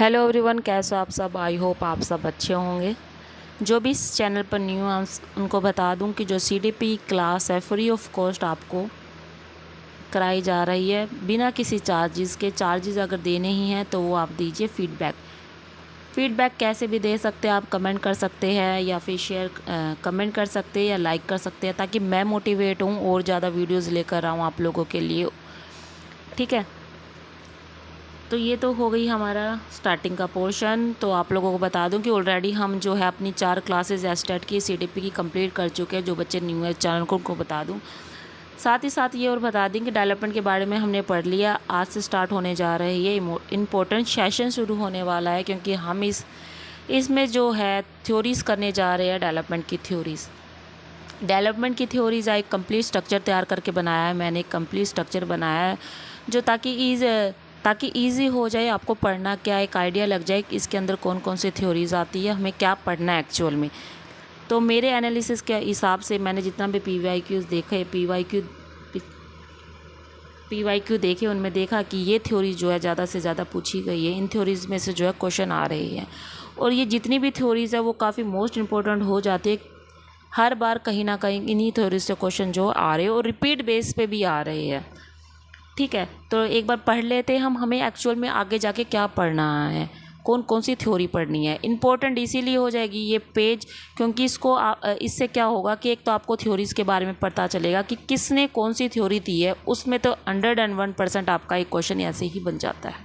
Hello everyone, कैसे हो आप सब। आई होप आप सब अच्छे होंगे। जो भी इस चैनल पर न्यू हैं उनको बता दूं कि जो सीडीपी क्लास है फ्री ऑफ कॉस्ट आपको कराई जा रही है बिना किसी चार्जेस के। चार्जेस अगर देने ही हैं तो वो आप दीजिए। फीडबैक कैसे भी दे सकते हैं आप, कमेंट कर सकते हैं या फिर कमेंट कर सकते हैं या लाइक कर सकते हैं, ताकि मैं मोटिवेट हूँ और ज़्यादा वीडियोज़ लेकर आऊँ आप लोगों के लिए। ठीक है, तो ये तो हो गई हमारा स्टार्टिंग का पोर्शन। तो आप लोगों को बता दूं कि ऑलरेडी हम जो है अपनी 4 क्लासेस एस्टेट की सीडीपी की कंप्लीट कर चुके हैं। जो बच्चे न्यू है चैनल को उनको बता दूं। साथ ही साथ ये और बता दें कि डेवलपमेंट के बारे में हमने पढ़ लिया। आज से स्टार्ट होने जा रही है इम्पोर्टेंट सेशन शुरू होने वाला है, क्योंकि हम इसमें जो है थ्योरीज़ करने जा रहे हैं। डेवलपमेंट की थ्योरीज़ एक कंप्लीट स्ट्रक्चर तैयार करके बनाया है मैंने। एक कंप्लीट स्ट्रक्चर बनाया है जो ताकि ईजी हो जाए आपको पढ़ना क्या, एक आइडिया लग जाए कि इसके अंदर कौन कौन सी थ्योरीज़ आती है, हमें क्या पढ़ना है एक्चुअल में। तो मेरे एनालिसिस के हिसाब से मैंने जितना भी पीवाईक्यूज़ देखे पीवाईक्यू देखे, उनमें देखा कि ये थ्योरी जो है ज़्यादा से ज़्यादा पूछी गई है। इन थ्योरीज़ में से जो है क्वेश्चन आ रहे हैं, और ये जितनी भी थ्योरीज़ है वो काफ़ी मोस्ट इंपॉर्टेंट हो जाती है। हर बार कहीं ना कहीं इन्हीं थ्योरीज से क्वेश्चन जो आ रहे हैं और रिपीट बेस पे भी आ रहे हैं। ठीक है, तो एक बार पढ़ लेते हैं हमें एक्चुअल में आगे जाके क्या पढ़ना है, कौन कौन सी थ्योरी पढ़नी है। इंपॉर्टेंट इसीलिए हो जाएगी ये पेज, क्योंकि इससे क्या होगा कि एक तो आपको थ्योरीज़ के बारे में पता चलेगा कि किसने कौन सी थ्योरी दी है। उसमें तो 101% आपका एक क्वेश्चन ऐसे ही बन जाता है।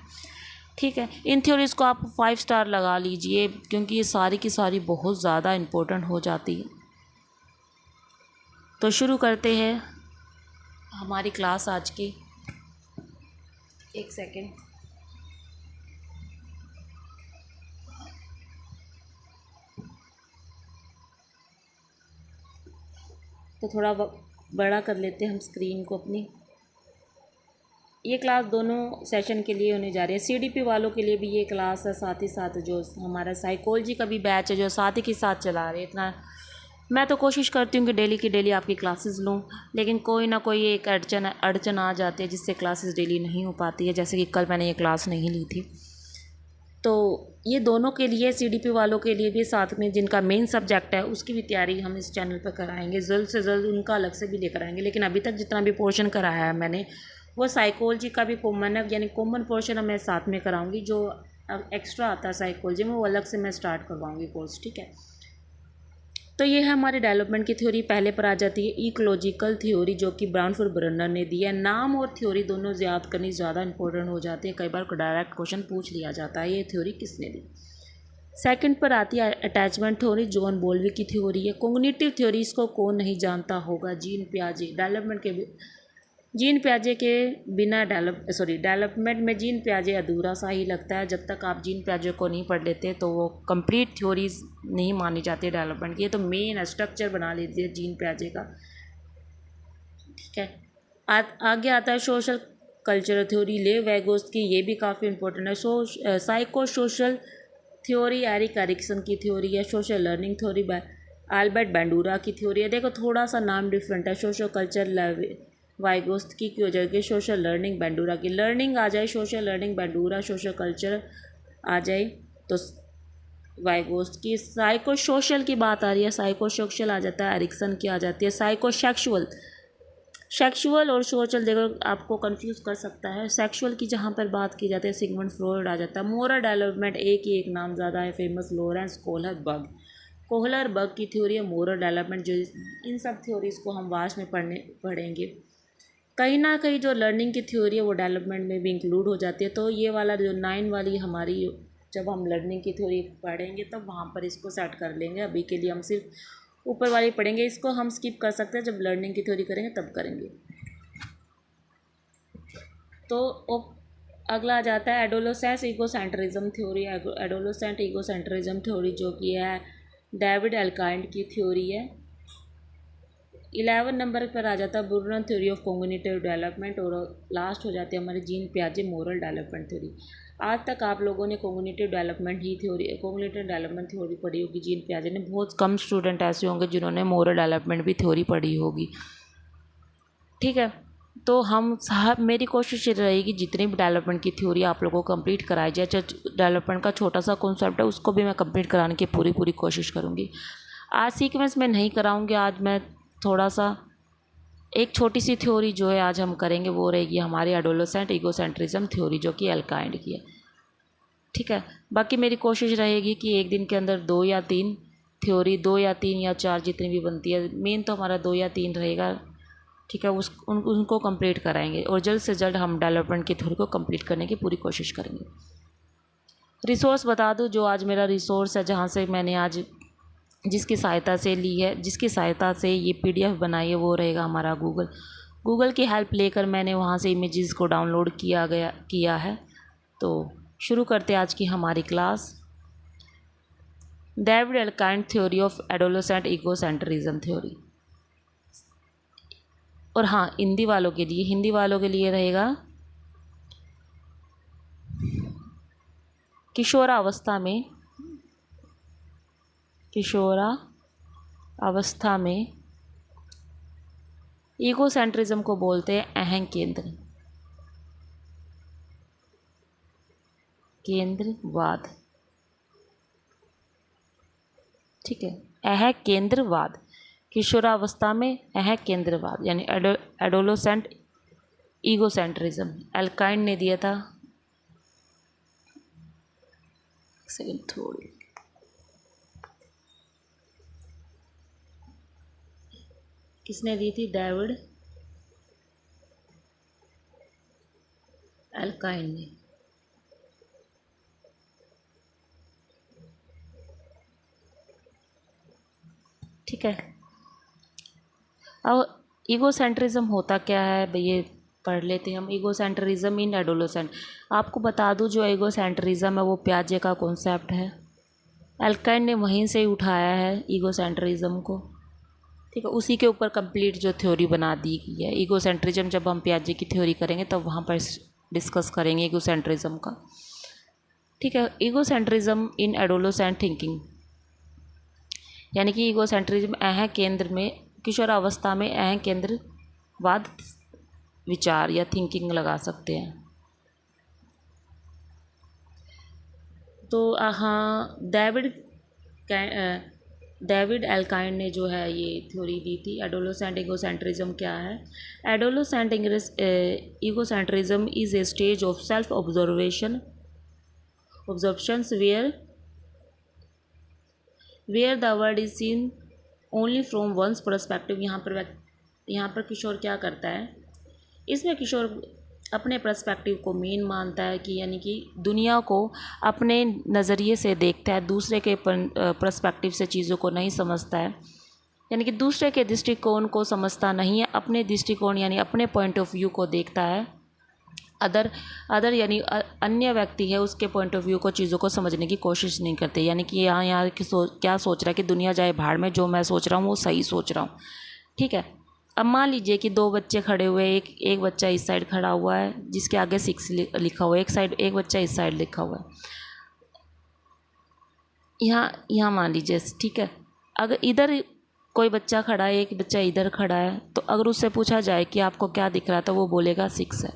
ठीक है, इन थ्योरीज़ को आप 5 स्टार लगा लीजिए, क्योंकि ये सारी की सारी बहुत ज़्यादा इम्पोर्टेंट हो जाती है। तो शुरू करते हैं हमारी क्लास आज की। एक सेकेंड। तो थोड़ा बड़ा कर लेते हैं हम स्क्रीन को अपनी। ये क्लास दोनों सेशन के लिए होने जा रही है। सीडीपी वालों के लिए भी ये क्लास है, साथ ही साथ जो हमारा साइकोलॉजी का भी बैच है जो साथ ही के साथ चला रहे हैं। इतना मैं तो कोशिश करती हूँ कि डेली की डेली आपकी क्लासेस लूँ, लेकिन कोई ना कोई एक अड़चन आ जाती है जिससे क्लासेस डेली नहीं हो पाती है। जैसे कि कल मैंने ये क्लास नहीं ली थी। तो ये दोनों के लिए, सीडीपी वालों के लिए भी, साथ में जिनका मेन सब्जेक्ट है उसकी भी तैयारी हम इस चैनल पर कराएंगे। जल्द से जल्द उनका अलग से भी लेकर आएंगे, लेकिन अभी तक जितना भी पोर्शन कराया है मैंने वो साइकोलॉजी का भी कॉमन है, यानी कॉमन पोर्शन मैं साथ में कराऊंगी। जो एक्स्ट्रा आता है साइकोलॉजी में वो अलग से मैं स्टार्ट करवाऊंगी कोर्स। ठीक है, तो ये है हमारे डेवलपमेंट की थ्योरी। पहले पर आ जाती है इकोलॉजिकल थ्योरी, जो कि ब्राउनफील्ड ब्रनर ने दी है। नाम और थ्योरी दोनों याद करनी ज़्यादा इंपॉर्टेंट हो जाती है। कई बार डायरेक्ट क्वेश्चन पूछ लिया जाता है ये थ्योरी किसने दी। सेकंड पर आती है अटैचमेंट थ्योरी, जॉन बोल्वी की थ्योरी है। कॉग्निटिव थ्योरी, इसको कौन नहीं जानता होगा, जीन पियाजे। जीन पियाजे के बिना डेवलपमेंट में जीन पियाजे अधूरा सा ही लगता है। जब तक आप जीन पियाजे को नहीं पढ़ लेते तो वो कंप्लीट थ्योरीज नहीं मानी जाती डेवलपमेंट की। ये तो मेन स्ट्रक्चर बना लीजिए जीन पियाजे का। ठीक है, आगे आता है सोशल कल्चरल थ्योरी, ले वैगोस की। ये भी काफ़ी इंपॉर्टेंट है। Psycho social theory Erik Erikson की थ्योरी है। सोशल लर्निंग थ्योरी अल्बर्ट बैंडूरा की थ्योरी है। देखो थोड़ा सा नाम डिफरेंट है। सोशल कल्चर वाइगोस्की की हो जाएगी, सोशल लर्निंग बैंडूरा की। लर्निंग आ जाए सोशल लर्निंग बैंडूरा, सोशल कल्चर आ जाए तो वाइगोस्की। साइको सोशल की बात आ रही है, साइको सोशल आ जाता है, एरिक्सन की आ जाती है। साइको सेक्सुअल और सोशल, देखो आपको कंफ्यूज कर सकता है। सेक्सुअल की जहाँ पर बात की जाती है सिगमंड फ्रॉयड आ जाता है। मोरल डेवलपमेंट, एक ही एक नाम ज़्यादा है फेमस, लॉरेंस कोहलर बग की थ्योरी है मोरल डेवलपमेंट। जो इन सब थ्योरीज़ को हम वास्ट में पढ़ेंगे। कहीं ना कहीं जो लर्निंग की थ्योरी है वो डेवलपमेंट में भी इंक्लूड हो जाती है। तो ये वाला जो 9 वाली हमारी, जब हम लर्निंग की थ्योरी पढ़ेंगे तब वहाँ पर इसको सेट कर लेंगे। अभी के लिए हम सिर्फ ऊपर वाली पढ़ेंगे, इसको हम स्किप कर सकते हैं, जब लर्निंग की थ्योरी करेंगे तब करेंगे। तो अगला आ जाता है adolescence egocentrism theory. Adolescent egocentrism theory जो कि है डेविड एल्काइंड की थ्योरी है। 11 नंबर पर आ जाता है बुर्नन थ्योरी ऑफ कॉग्निटिव डेवलपमेंट, और लास्ट हो जाती है हमारी जीन पियाजे मोरल डेवलपमेंट थ्योरी। आज तक आप लोगों ने कॉग्निटिव डेवलपमेंट थ्योरी पढ़ी होगी जीन पियाजे ने। बहुत कम स्टूडेंट ऐसे होंगे जिन्होंने मोरल डेवलपमेंट भी थ्योरी पढ़ी होगी। ठीक है, तो हम साहब मेरी कोशिश ये रहेगी जितनी भी डेवलपमेंट की थ्योरी आप लोगों को कंप्लीट कराई जाए, चाहे डेवलपमेंट का छोटा सा कॉन्सेप्ट है उसको भी मैं कंप्लीट कराने की पूरी कोशिश करूँगी। आज सीक्वेंस में नहीं कराऊँगी, आज मैं थोड़ा सा एक छोटी सी थ्योरी जो है आज हम करेंगे वो रहेगी हमारी एडोलेसेंट ईगोसेंट्रिज्म थ्योरी, जो कि एल्काइंड की है। ठीक है, बाकी मेरी कोशिश रहेगी कि एक दिन के अंदर 2 या 3 थ्योरी, 2 या 3 या 4 जितनी भी बनती है, मेन तो हमारा 2 या 3 रहेगा। ठीक है, उनको कंप्लीट कराएंगे और जल्द से जल्द हम डेवलपमेंट की थ्योरी को कंप्लीट करने की पूरी कोशिश करेंगे। रिसोर्स बता दूं, जो आज मेरा रिसोर्स है जहाँ से मैंने आज जिसकी सहायता से ली है, जिसकी सहायता से ये PDF बनाई है, वो रहेगा हमारा गूगल की हेल्प लेकर मैंने वहाँ से इमेजेस को डाउनलोड किया है। तो शुरू करते हैं आज की हमारी class, David Elkind theory of adolescent egocentrism theory. और हाँ, हिंदी वालों के लिए रहेगा किशोरावस्था में ईगोसेंट्रिज्म को बोलते हैं केंद्रवाद। ठीक है, केंद्रवाद, किशोरावस्था में केंद्रवाद यानी एडोलेसेंट ईगोसेंट्रिज्म एल्काइंड ने दिया था। सेकंड थोड़ी किसने दी थी? डेविड एल्काइंड ने। ठीक है, अब ईगोसेंट्रिज्म होता क्या है भाई, ये पढ़ लेते हैं हम। ईगोसेंट्रिज्म इन एडोलेसेंट, आपको बता दूं जो ईगोसेंट्रिज्म है वो पियाजे का कॉन्सेप्ट है। एल्काइंड ने वहीं से ही उठाया है ईगोसेंट्रिज्म को। ठीक है, उसी के ऊपर कंप्लीट जो थ्योरी बना दी गई है। ईगोसेंट्रिज्म जब हम पियाजे की थ्योरी करेंगे तब वहाँ पर डिस्कस करेंगे ईगोसेंट्रिज्म का। ठीक है, ईगोसेंट्रिज्म इन एडोलेसेंट थिंकिंग, यानी कि ईगोसेंट्रिज्म केंद्र में किशोरावस्था में केंद्रवाद विचार या थिंकिंग लगा सकते हैं। तो हाँ, डेविड एल्काइंड ने जो है ये थ्योरी दी थी। एडोलेसेंट ईगोसेंट्रिज्म क्या है? Adolescent egocentrism is a stage of self observations where the world is seen only from one's perspective. यहाँ पर किशोर क्या करता है, इसमें किशोर अपने पर्सपेक्टिव को मेन मानता है कि यानी कि दुनिया को अपने नज़रिए से देखता है, दूसरे के पर्सपेक्टिव से चीज़ों को नहीं समझता है, यानी कि दूसरे के दृष्टिकोण को समझता नहीं है, अपने दृष्टिकोण यानी अपने पॉइंट ऑफ व्यू को देखता है। अदर यानी अन्य व्यक्ति है, उसके पॉइंट ऑफ व्यू को चीज़ों को समझने की कोशिश नहीं करते। यानी कि यहाँ क्या सोच रहा है कि दुनिया जाए भाड़ में, जो मैं सोच रहा हूँ वो सही सोच रहा हूँ। ठीक है, अब मान लीजिए कि 2 बच्चे खड़े हुए, एक बच्चा इस साइड खड़ा हुआ है जिसके आगे 6 लिखा हुआ है, एक बच्चा इस साइड लिखा हुआ है। यहाँ मान लीजिए, ठीक है, अगर इधर कोई बच्चा खड़ा है, एक बच्चा इधर खड़ा है, तो अगर उससे पूछा जाए कि आपको क्या दिख रहा है तो वो बोलेगा 6 है।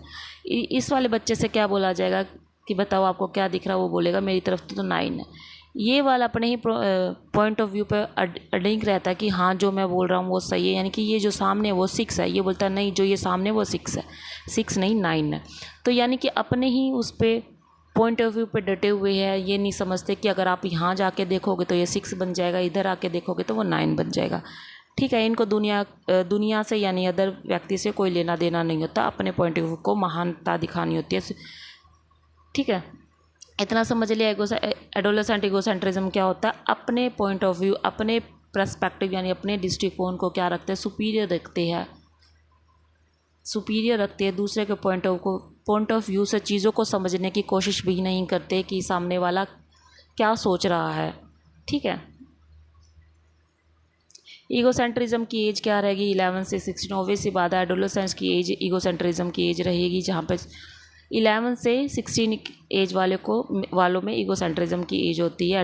इस वाले बच्चे से क्या बोला जाएगा कि बताओ आपको क्या दिख रहा है, वो बोलेगा मेरी तरफ तो 9 है। ये वाला अपने ही पॉइंट ऑफ व्यू पे अडिंग रहता है कि हाँ जो मैं बोल रहा हूँ वो सही है, यानी कि ये जो सामने वो 6 है, ये बोलता है नहीं जो ये सामने वो 6 है, 6 नहीं 9 है। तो यानी कि अपने ही उस पर पॉइंट ऑफ व्यू पे डटे हुए हैं, ये नहीं समझते कि अगर आप यहाँ जाके देखोगे तो ये 6 बन जाएगा, इधर आके देखोगे तो वो 9 बन जाएगा। ठीक है, इनको दुनिया से यानी अदर व्यक्ति से कोई लेना देना नहीं होता, अपने पॉइंट ऑफ व्यू को महानता दिखानी होती है। ठीक है, इतना समझ लिया। एडोलेसेंट ईगोसेंट्रिज्म क्या होता है? अपने पॉइंट ऑफ व्यू, अपने पर्सपेक्टिव यानी अपने दृष्टिकोण को क्या रखते हैं, सुपीरियर रखते हैं, दूसरे के पॉइंट ऑफ व्यू से चीज़ों को समझने की कोशिश भी नहीं करते कि सामने वाला क्या सोच रहा है। ठीक है, ईगोसेंट्रिज्म की एज क्या रहेगी? 11 से 16। ऑब्वियस सी बात है, एडोलेसेंस की एज ईगोसेंट्रिज्म की एज रहेगी, जहाँ पे 11 से 16 एज वालों में ईगोसेंट्रिज्म की एज होती है।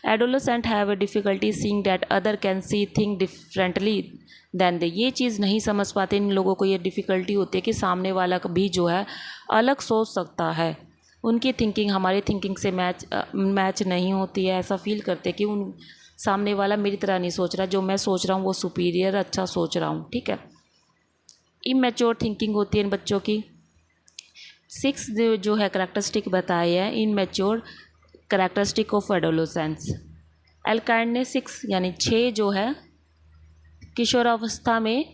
Adolescent have a difficulty seeing that other can see thing differently than they. ये चीज़ नहीं समझ पाते, इन लोगों को ये डिफ़िकल्टी होती है कि सामने वाला भी जो है अलग सोच सकता है, उनकी थिंकिंग हमारी थिंकिंग से मैच नहीं होती है। ऐसा फील करते कि उन सामने वाला मेरी तरह नहीं सोच रहा, जो मैं सोच रहा हूँ वो सुपीरियर अच्छा सोच रहा हूँ, ठीक है। इमेच्योर थिंकिंग होती है इन बच्चों की। 6 जो है करैक्टरिस्टिक बताए हैं immature characteristic of adolescence. Alkyne ने 6 यानी 6 जो है किशोरावस्था में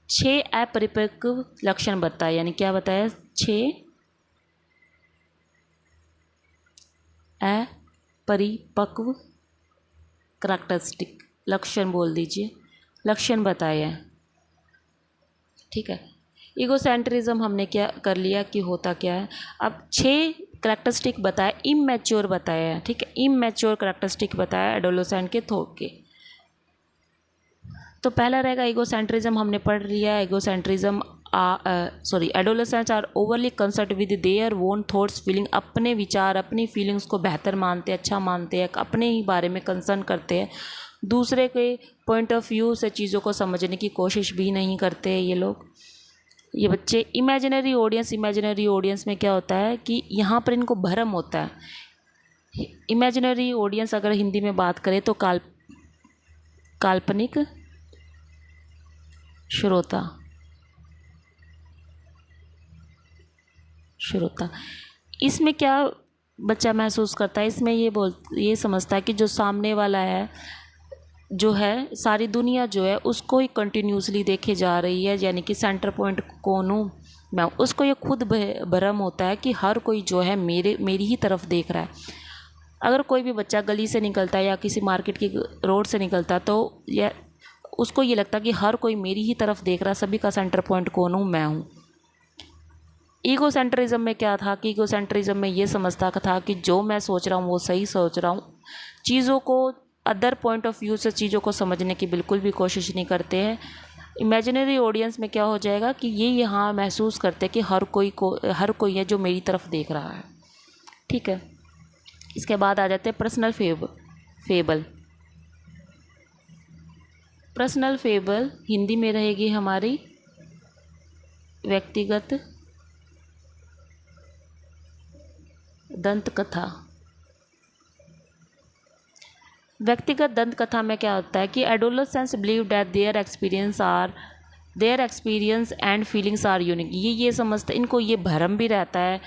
6 अपरिपक्व लक्षण बताए, यानी क्या बताया, 6 अपरिपक्व करैक्टरिस्टिक लक्षण बोल दीजिए, लक्षण बताए हैं, ठीक है। ईगोसेंट्रिज्म हमने क्या कर लिया कि होता क्या है। अब 6 करैक्टरिस्टिक बताए, इमेच्योर बताया है, ठीक है। इमेच्योर करैक्टरिस्टिक बताया एडोलेसेंट के थोक के। तो पहला रहेगा ईगोसेंट्रिज्म, हमने पढ़ लिया। Egocentrism adolescents are overly concern with their own thoughts feeling. अपने विचार अपनी फीलिंग्स को बेहतर मानते हैं, अच्छा मानते हैं, अपने ही बारे में कंसर्न करते हैं, दूसरे के पॉइंट ऑफ व्यू से चीज़ों को समझने की कोशिश भी नहीं करते ये लोग, ये बच्चे। इमेजिनरी ऑडियंस में क्या होता है कि यहाँ पर इनको भ्रम होता है। इमेजिनरी ऑडियंस अगर हिंदी में बात करें तो काल्पनिक श्रोता। इसमें क्या बच्चा महसूस करता है, इसमें ये समझता है कि जो सामने वाला है जो है, सारी दुनिया जो है उसको ही कंटिन्यूसली देखे जा रही है, यानी कि सेंटर पॉइंट कौन हूँ मैं। उसको ये खुद भ्रम होता है कि हर कोई जो है मेरी ही तरफ देख रहा है। अगर कोई भी बच्चा गली से निकलता है या किसी मार्केट की रोड से निकलता है तो उसको ये लगता है कि हर कोई मेरी ही तरफ देख रहा है, सभी का सेंटर पॉइंट कौन हूँ, मैं हूँ। ईगोसेंट्रिज्म में क्या था कि ईगोसेंट्रिज्म में ये समझता था कि जो मैं सोच रहा हूँ वो सही सोच रहा हूँ, चीज़ों को अदर पॉइंट ऑफ व्यू से चीज़ों को समझने की बिल्कुल भी कोशिश नहीं करते हैं। इमेजिनरी ऑडियंस में क्या हो जाएगा कि ये यहाँ महसूस करते हैं कि हर कोई है जो मेरी तरफ देख रहा है, ठीक है। इसके बाद आ जाते हैं personal fable. Personal fable Hindi में रहेगी हमारी व्यक्तिगत दंत कथा। व्यक्तिगत दंत कथा में क्या होता है कि adolescents believe that their experience and feelings are unique. ये समझते, इनको ये भ्रम भी रहता है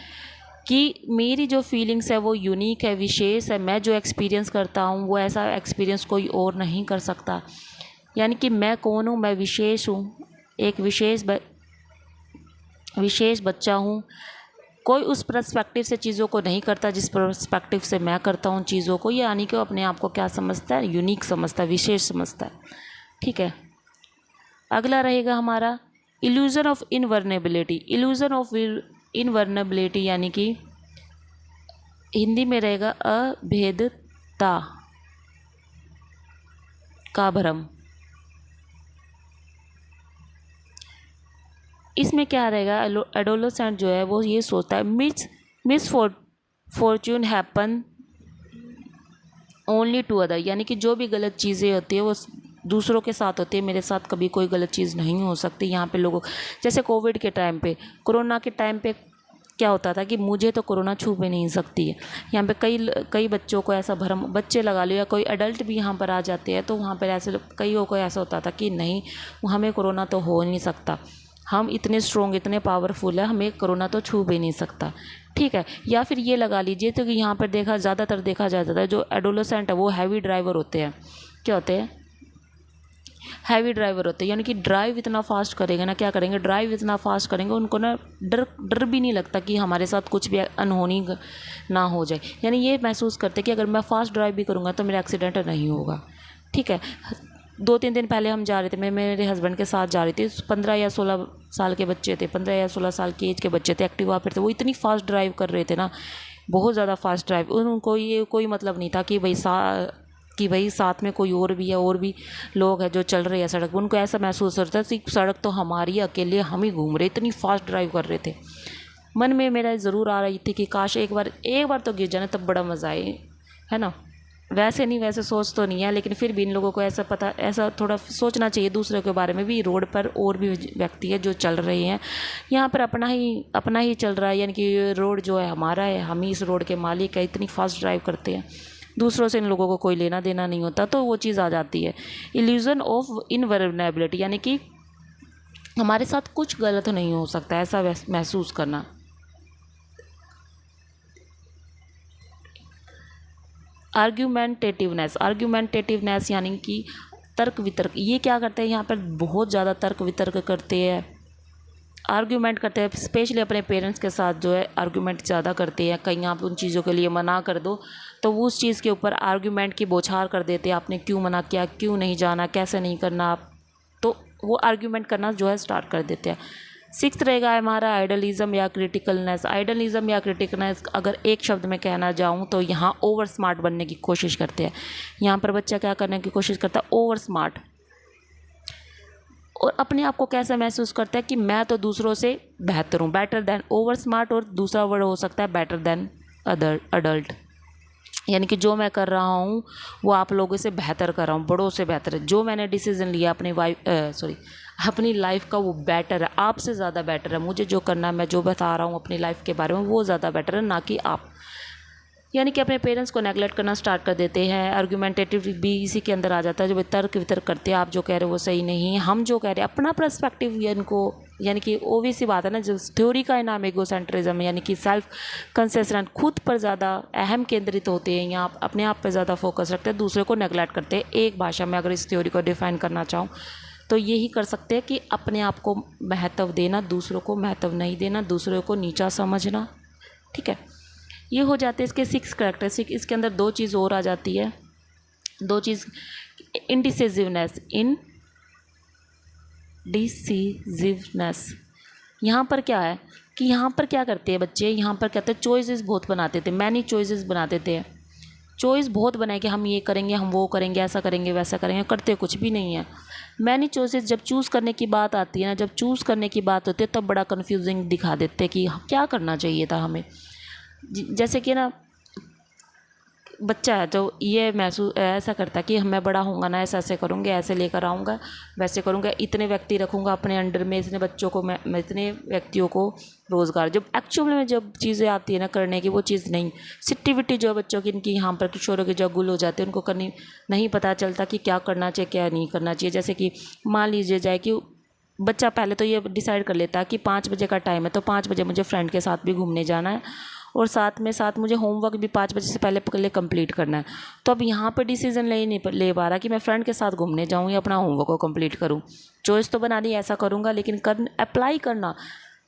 कि मेरी जो फीलिंग्स है वो यूनिक है, विशेष है, मैं जो एक्सपीरियंस करता हूँ वो ऐसा एक्सपीरियंस कोई और नहीं कर सकता। यानी कि मैं कौन हूँ, मैं विशेष हूँ, एक विशेष बच्चा हूँ। कोई उस पर्सपेक्टिव से चीज़ों को नहीं करता जिस पर्सपेक्टिव से मैं करता हूँ चीज़ों को। यानी कि अपने आप को क्या समझता है, यूनिक समझता है, विशेष समझता है, ठीक है। अगला रहेगा हमारा इल्यूजन ऑफ इनवर्नेबिलिटी। इल्यूजन ऑफ इनवर्नेबिलिटी यानी कि हिंदी में रहेगा अभेदता का भ्रम। इसमें क्या रहेगा, एडोलेसेंट जो है वो ये सोचता है misfortune happen only to other. यानी कि जो भी गलत चीज़ें होती है वो दूसरों के साथ होती है, मेरे साथ कभी कोई गलत चीज़ नहीं हो सकती। यहाँ पे लोगों, जैसे कोविड के टाइम पे, कोरोना के टाइम पे क्या होता था कि मुझे तो कोरोना छू भी नहीं सकती है। यहाँ पे कई बच्चों को ऐसा भ्रम, बच्चे लगा लो या कोई एडल्ट भी यहाँ पर आ जाते हैं तो वहाँ पर ऐसे कईयों को ऐसा होता था कि नहीं, हमें कोरोना तो हो नहीं सकता, हम इतने स्ट्रॉन्ग, इतने पावरफुल है, हमें कोरोना तो छू भी नहीं सकता, ठीक है। या फिर ये लगा लीजिए तो कि यहाँ पर ज़्यादातर देखा जाता है जो एडोलेसेंट है वो हैवी ड्राइवर होते हैं। क्या होते हैं, हैवी ड्राइवर होते हैं, यानी कि ड्राइव इतना फास्ट करेंगे ना, क्या करेंगे, ड्राइव इतना फास्ट करेंगे, उनको ना डर भी नहीं लगता कि हमारे साथ कुछ भी अनहोनी ना हो जाए। यानी ये महसूस करते कि अगर मैं फास्ट ड्राइव भी करूँगा तो मेरा एक्सीडेंट नहीं होगा, ठीक है। 2-3 दिन पहले हम जा रहे थे, मैं मेरे हस्बैंड के साथ जा रही थी, 15 या 16 साल के बच्चे थे, 15 या 16 साल की एज के बच्चे थे, एक्टिवा पर थे। वो इतनी फास्ट ड्राइव कर रहे थे ना, बहुत ज़्यादा फास्ट ड्राइव। उनको ये कोई मतलब नहीं था कि भाई साथ में कोई और भी है, और भी लोग हैं जो चल रहे हैं सड़क पर। उनको ऐसा महसूस होता था कि सड़क तो हमारी, अकेले हम ही घूम रहे, इतनी फास्ट ड्राइव कर रहे थे। मन में मेरा ज़रूर आ रही थी कि काश एक बार तो गिर जाना, तब बड़ा मज़ा आए, है ना। वैसे नहीं, वैसे सोच तो नहीं है, लेकिन फिर भी इन लोगों को ऐसा थोड़ा सोचना चाहिए दूसरों के बारे में भी। रोड पर और भी व्यक्ति है जो चल रहे हैं, यहाँ पर अपना ही चल रहा है, यानी कि रोड जो है हमारा है, हम ही इस रोड के मालिक है। इतनी फास्ट ड्राइव करते हैं, दूसरों से इन लोगों को कोई लेना देना नहीं होता, तो वो चीज़ आ जाती है। इल्यूजन ऑफ इनवल्नरेबिलिटी, यानी कि हमारे साथ कुछ गलत नहीं हो सकता, ऐसा महसूस करना। आर्ग्यूमेंटेटिवनेस यानी कि तर्क वितर्क। ये क्या करते हैं, यहाँ पर बहुत ज़्यादा तर्क वितर्क करते हैं, आर्ग्यूमेंट करते हैं, स्पेशली अपने पेरेंट्स के साथ जो है आर्ग्यूमेंट ज़्यादा करते हैं। कहीं आप उन चीज़ों के लिए मना कर दो तो वो उस चीज़ के ऊपर आर्ग्यूमेंट की बौछार कर देते हैं, आपने क्यों मना किया, क्यों नहीं जाना, कैसे नहीं करना आप, तो वो आर्ग्यूमेंट करना जो है स्टार्ट कर देते हैं। सिक्स्थ रहेगा हमारा आइडलिज्म या क्रिटिकलनेस। आइडलिज्म या क्रिटिकलनेस अगर एक शब्द में कहना जाऊँ तो यहाँ ओवर स्मार्ट बनने की कोशिश करते हैं। यहाँ पर बच्चा क्या करने की कोशिश करता है, ओवर स्मार्ट, और अपने आप को कैसा महसूस करता है कि मैं तो दूसरों से बेहतर हूँ, बेटर देन। ओवर स्मार्ट और दूसरा वर्ड हो सकता है बेटर देन अडल्ट, यानी कि जो मैं कर रहा हूँ वो आप लोगों से बेहतर कर रहा हूँ, बड़ों से बेहतर है। जो मैंने डिसीजन लिया अपनी लाइफ का, वो बेटर है, आपसे ज़्यादा बेटर है। मुझे जो करना है, मैं जो बता रहा हूँ अपनी लाइफ के बारे में, वो ज़्यादा बेटर है, ना कि आप। यानी कि अपने पेरेंट्स को नेगलेक्ट करना स्टार्ट कर देते हैं। आर्गूमेंटेटिव भी इसी के अंदर आ जाता है, जो तर्क वितर्क करते हैं, आप जो कह रहे हो वो सही नहीं है, हम जो कह रहे हैं अपना पर्सपेक्टिव इनको, यानी कि ओवी सी बात है ना, जो थ्योरी का नाम एगोसेंट्रिज्म, यानी कि सेल्फ कंसेशन, खुद पर ज़्यादा अहम केंद्रित होते हैं, यहाँ अपने आप पर ज़्यादा फोकस रखते हैं, दूसरे को नेगलेक्ट करते हैं। एक भाषा में अगर इस थ्योरी को डिफाइन करना चाहूँ तो यही कर सकते हैं कि अपने आप को महत्व देना, दूसरों को महत्व नहीं देना, दूसरों को नीचा समझना, ठीक है। ये हो जाते हैं इसके 6 करेक्टरिस्टिक। इसके अंदर 2 चीज़ और आ जाती है, 2 चीज़, इंडिसिजिवनेस। यहाँ पर क्या है कि यहाँ पर क्या करते हैं बच्चे, यहाँ पर कहते हैं चॉइसेस बहुत बनाते थे, मैनी चॉइसेस बनाते थे, चॉइस बहुत बनाए कि हम ये करेंगे, हम वो करेंगे, ऐसा करेंगे, वैसा करेंगे, करते कुछ भी नहीं है। मैनी चॉइसेस जब चूज़ करने की बात आती है ना, जब चूज़ करने की बात होती है तब बड़ा कन्फ्यूजिंग दिखा देते हैं कि क्या करना चाहिए था हमें। जैसे कि ना बच्चा है जो ये महसूस ऐसा करता है कि मैं बड़ा होऊंगा ना, ऐसे करूँगा, ऐसे लेकर आऊँगा, वैसे करूँगा, इतने व्यक्ति रखूँगा अपने अंडर में, इतने बच्चों को मैं इतने व्यक्तियों को रोज़गार। जब एक्चुअल में जब चीज़ें आती है ना करने की, वो चीज़ नहीं, सिट्टिविटी जो बच्चों की, इनकी यहाँ पर किशोरों के जो गुल हो जाते हैं, उनको करनी नहीं पता चलता कि क्या करना चाहिए क्या नहीं करना चाहिए। जैसे कि मान लीजिए जाए कि बच्चा पहले तो ये डिसाइड कर लेता है कि 5 बजे का टाइम है तो 5 बजे मुझे फ्रेंड के साथ भी घूमने जाना है, और साथ मुझे होमवर्क भी 5 बजे से पहले कंप्लीट करना है। तो अब यहाँ पर डिसीजन नहीं ले पा रहा कि मैं फ्रेंड के साथ घूमने जाऊँ या अपना होमवर्क को कंप्लीट करूँ। चॉइस तो बना दी, ऐसा करूँगा, लेकिन अप्लाई करना,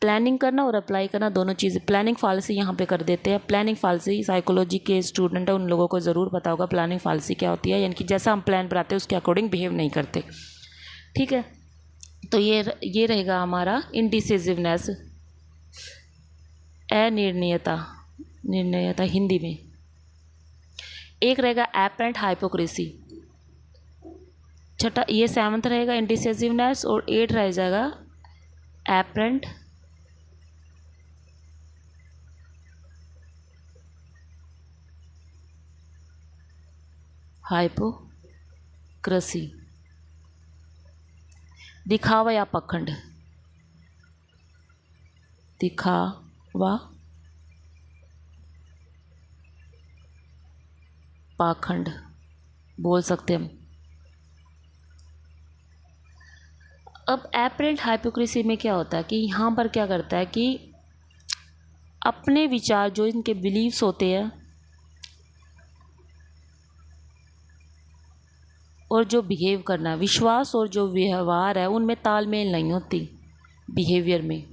प्लानिंग करना और अप्लाई करना दोनों चीज़ें, प्लानिंग फालसी यहाँ पे कर देते हैं। प्लानिंग फालसी साइकोलॉजी के स्टूडेंट है उन लोगों को ज़रूर पता होगा प्लानिंग फालसी क्या होती है, यानी कि जैसा हम प्लान बनाते हैं उसके अकॉर्डिंग बिहेव नहीं करते, ठीक है। तो ये रहेगा हमारा इंडिसिजिवनेस, निर्णयता हिंदी में। एक रहेगा एपरेंट हाइपोक्रेसी, छठा, ये 7th रहेगा इंडिसिजिवनेस, और 8 रह जाएगा एपरेंट हाइपोक्रेसी, दिखावा या पखंड, दिखावा पाखंड बोल सकते हैं हम। अब एपरेंट हाइपोक्रेसी में क्या होता है कि यहाँ पर क्या करता है कि अपने विचार, जो इनके बिलीव्स होते हैं और जो बिहेव करना, विश्वास और जो व्यवहार है, उनमें तालमेल नहीं होती। बिहेवियर में,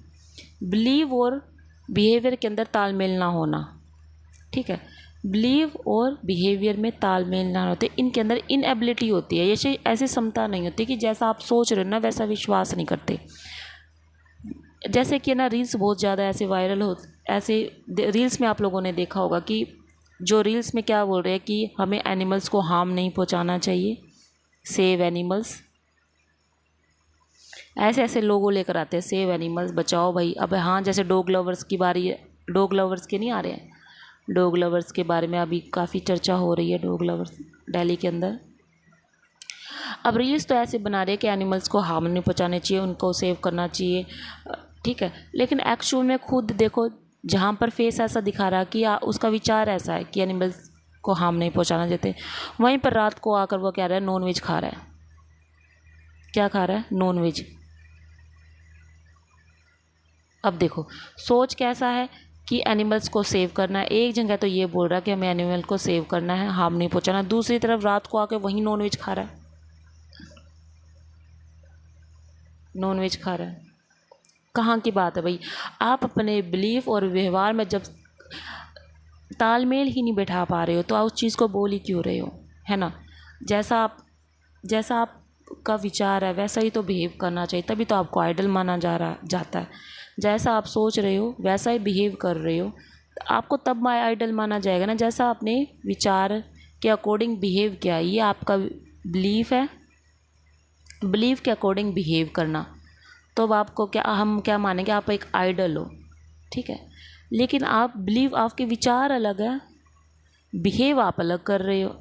बिलीव और बिहेवियर के अंदर तालमेल ना होना, ठीक है, बिलीव और बिहेवियर में तालमेल ना होते, इनके अंदर इनएबिलिटी होती है, ऐसे ऐसी क्षमता नहीं होती कि जैसा आप सोच रहे हो ना वैसा विश्वास नहीं करते। जैसे कि ना रील्स बहुत ज़्यादा ऐसे वायरल हो, ऐसे रील्स में आप लोगों ने देखा होगा कि जो रील्स में क्या बोल रहे हैं कि हमें एनिमल्स को हार्म नहीं पहुंचाना चाहिए, सेव एनिमल्स, ऐसे ऐसे लोगो लेकर आते हैं, सेव एनिमल्स, बचाओ भाई। अब हाँ, जैसे डॉग लवर्स की बारी है, डॉग लवर्स के नहीं आ रहे हैं, डॉग लवर्स के बारे में अभी काफ़ी चर्चा हो रही है, डॉग लवर्स दिल्ली के अंदर। अब रील्स तो ऐसे बना रहे हैं कि एनिमल्स को हार्म नहीं पहुंचाने चाहिए, उनको सेव करना चाहिए, ठीक है। लेकिन एक्चुअल में खुद देखो, जहाँ पर फेस ऐसा दिखा रहा कि उसका विचार ऐसा है कि एनिमल्स को हार्म नहीं पहुंचाना चाहते, वहीं पर रात को आकर वो कह रहा है नॉन वेज खा रहा है। क्या खा रहा है? Non veg. अब देखो सोच कैसा है कि एनिमल्स को सेव करना है। एक जगह तो ये बोल रहा है कि हमें एनिमल को सेव करना है, हार्म नहीं पहुंचाना, दूसरी तरफ रात को आके वहीं नॉन वेज खा रहा है, नॉन वेज खा रहा है। कहाँ की बात है भाई? आप अपने बिलीफ और व्यवहार में जब तालमेल ही नहीं बैठा पा रहे हो तो आप उस चीज़ को बोल ही क्यों रहे हो, है ना। जैसा आपका विचार है वैसा ही तो बिहेव करना चाहिए, तभी तो आपको आइडल माना जाता है। जैसा आप सोच रहे हो वैसा ही बिहेव कर रहे हो, आपको तब आइडल माना जाएगा ना, जैसा आपने विचार के अकॉर्डिंग बिहेव किया। ये आपका बिलीफ है, बिलीफ के अकॉर्डिंग बिहेव करना, तो अब आपको हम क्या मानेंगे, आप एक आइडल हो, ठीक है। लेकिन आप बिलीव, आपके विचार अलग है, बिहेव आप अलग कर रहे हो।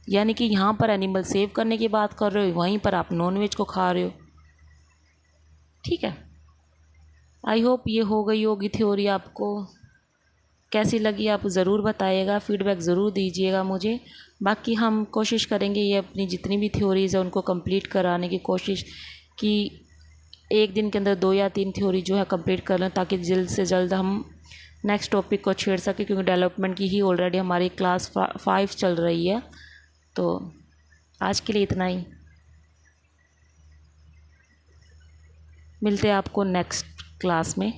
यानी कि यहाँ पर एनिमल सेव करने की बात कर रहे हो, वहीं पर आप नॉनवेज को खा रहे हो, ठीक है। आई होप ये हो गई होगी थ्योरी। आपको कैसी लगी आप ज़रूर बताइएगा, फीडबैक ज़रूर दीजिएगा मुझे। बाकी हम कोशिश करेंगे ये अपनी जितनी भी थ्योरीज़ है उनको कंप्लीट कराने की कोशिश, कि एक दिन के अंदर 2 या 3 थ्योरी जो है कंप्लीट कर लें, ताकि जल्द से जल्द हम नेक्स्ट टॉपिक को छेड़ सकें, क्योंकि डेवलपमेंट की ही ऑलरेडी हमारी क्लास 5 चल रही है। तो आज के लिए इतना ही, मिलते हैं आपको नेक्स्ट क्लास में।